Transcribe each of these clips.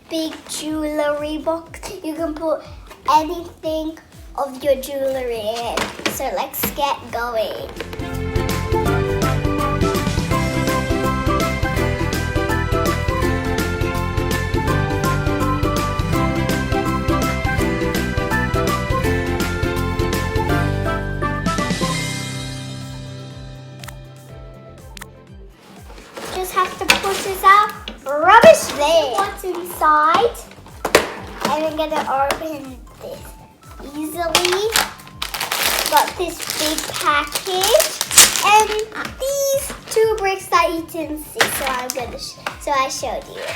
big jewelry box. You can put anything of your jewelry in. So let's get going. Just have to push this out. Rubbish there. What's inside? And I'm gonna open this easily. Got this big package and these 2 bricks that you can see. So I showed you.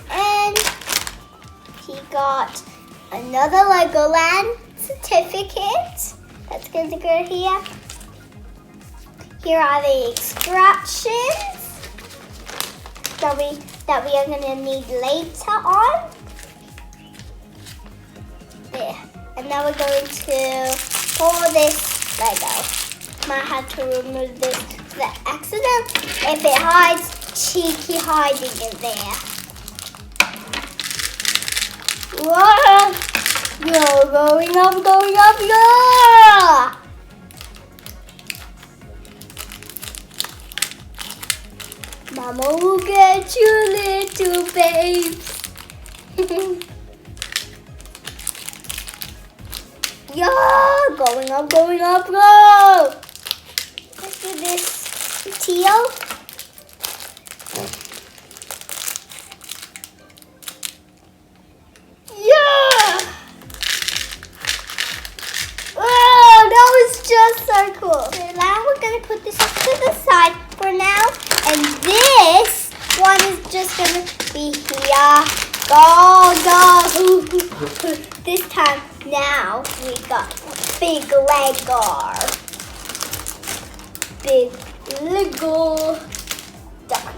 And he got another Legoland certificate. That's gonna go here. Here are the instructions that we are going to need later on. There. And now we're going to pour this Lego. Might have to remove this for the accident if it hides cheeky hiding in there. Whoa! Go, going up, yeah! Mama will get you, little babes. Yeah, going up, go. Let's do this teal. Yeah! Oh, that was just so cool. So now we're going to put this up to the side for now. And this one is just going to be here. Go. This time, now we got big Lego. Big Lego. Done.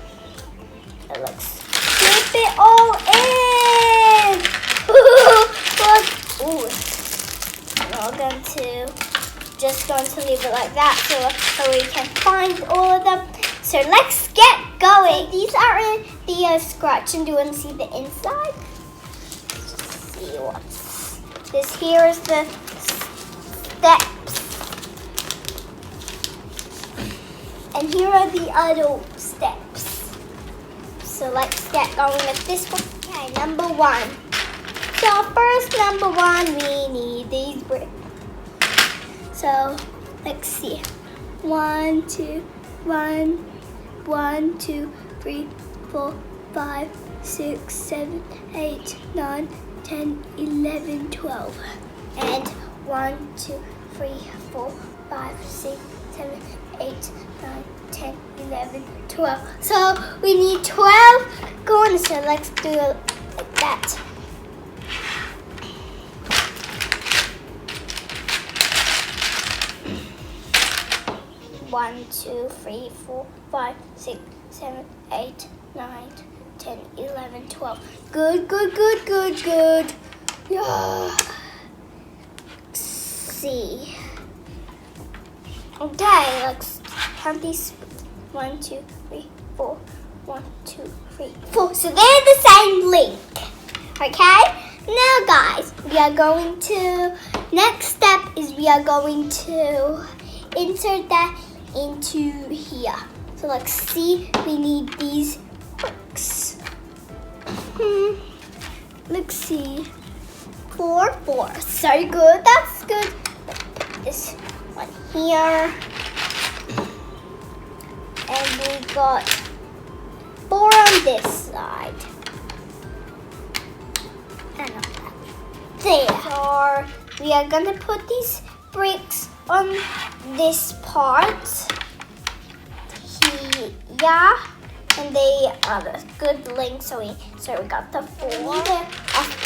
Now let's flip it all in. Ooh. We're just going to leave it like that so we can find all of them. So let's get going. So these are in the scratch, and do you want to see the inside? Let's see what's this. Here is the steps, and here are the other steps. So let's get going with this one. Okay, number 1. So first, number 1, we need these bricks. So let's see. 1, 2, 3, 4, 5, 6, 7, 8, 9, 10, 11, 12. And 1, 2, 3, 4, 5, 6, 7, 8, 9, 10, 11, 12. So we need 12 going. So let's do it like that. One, 2, 3, 4, 5, 6, 7, 8, 9, 10, 11, 12. Good. Yeah. See. Okay, let's count these. 1, 2, 3, 4. 1, 2, 3, 4. So they're the same link. Okay? Now guys, we are going to, next step is we are going to insert that into here. So let's see, we need these bricks. Let's see. 4, 4. So good, that's good. Put this one here. And we got 4 on this side. And on that. There. So we are gonna put these bricks on this part here, and they are a good link. So we got the 4. We need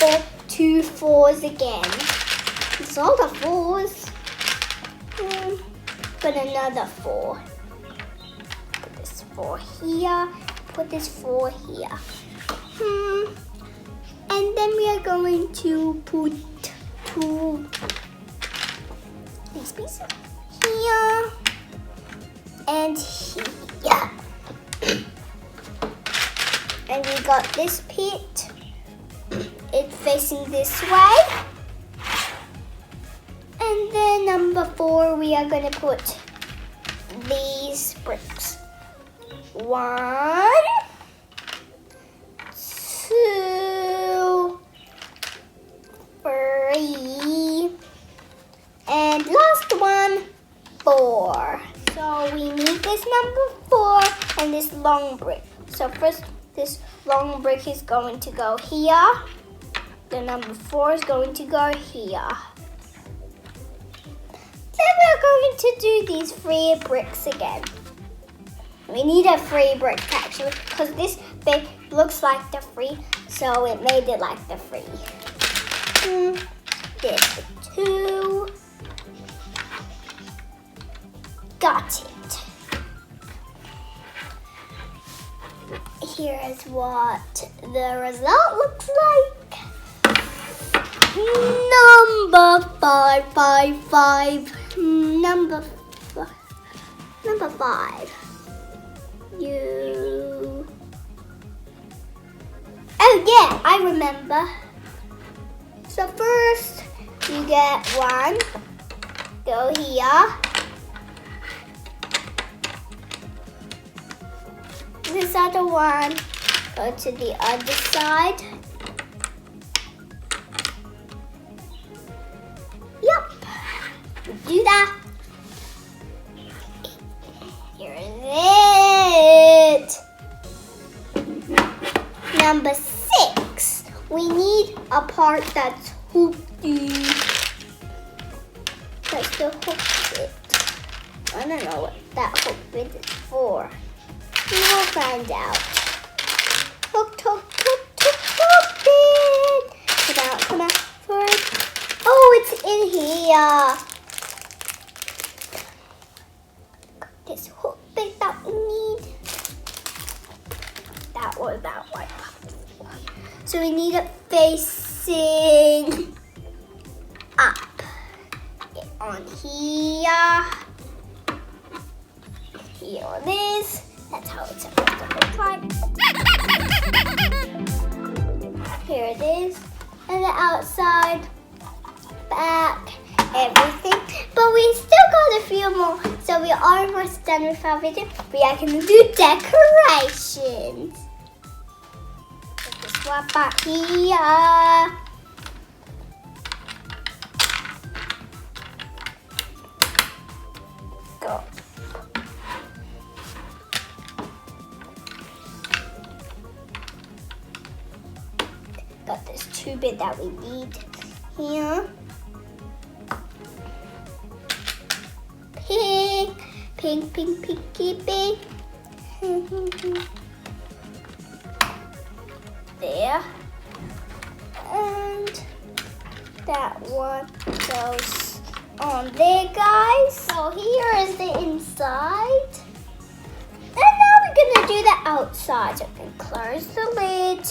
a 2 4s again. It's all the 4s. Put another 4. Put this 4 here. Put this 4 here. And then we are going to put 2 these pieces here and here. And we got this pit it facing this way. And then number 4, we are gonna put these bricks. 1, 2, 3, and last one, 4. So we need this number 4 and this long brick. So first, this long brick is going to go here. The number 4 is going to go here. Then we're going to do these 3 bricks again. We need a 3 brick actually, because this bit looks like the 3, so it made it like the 3. There's the 2. Got it. Here's what the result looks like. Number 555. Number 5. You. Oh yeah, I remember. So first, you get 1. Go here. This other one, go to the other side. Yep, do that. Here's it. Number 6, we need a part that's hoopty. That's the hook bit. I don't know what that hook bit is for. We will find out. Hook, hook, hook, hook, hook it. Come out first. Oh, it's in here. This hook bit that we need. That or that one. So we need it facing up. Get on here. Here it is. That's how it's supposed to look like. Here it is. And the outside, back, everything. But we still got a few more. So we are almost done with our video. We are going to do decorations. Put this one back here. Go. Got this 2 bit that we need here. Pink, pink, pink, pinky, pink. There. And that one goes on there, guys. So here is the inside. And now we're gonna do the outside. So we can close the lid.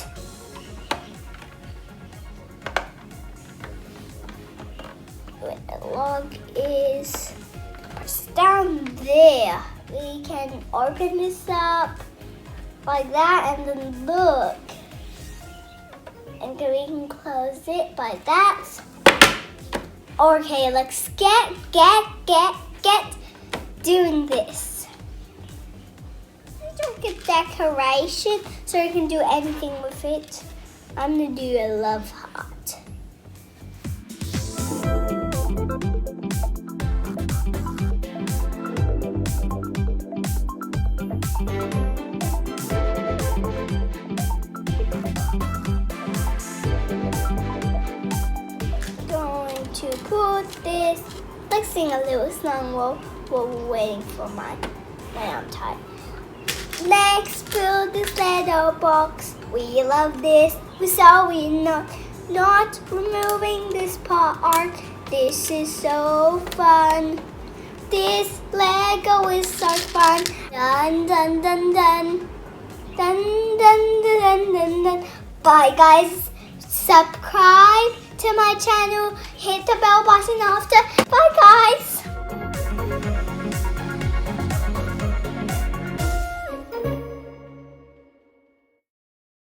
Where the log is. It's down there. We can open this up like that and then look. And then we can close it by that. Okay, let's get doing this. Let's make a decoration so we can do anything with it. I'm gonna do a love heart. To put this, let's sing a little song while we're waiting for my arm tie. Let's build this little box. We love this, so we not removing this part. This is so fun. This Lego is so fun. Dun dun dun dun dun dun dun dun dun. Bye guys. Subscribe to my channel, hit the bell button after. Bye guys!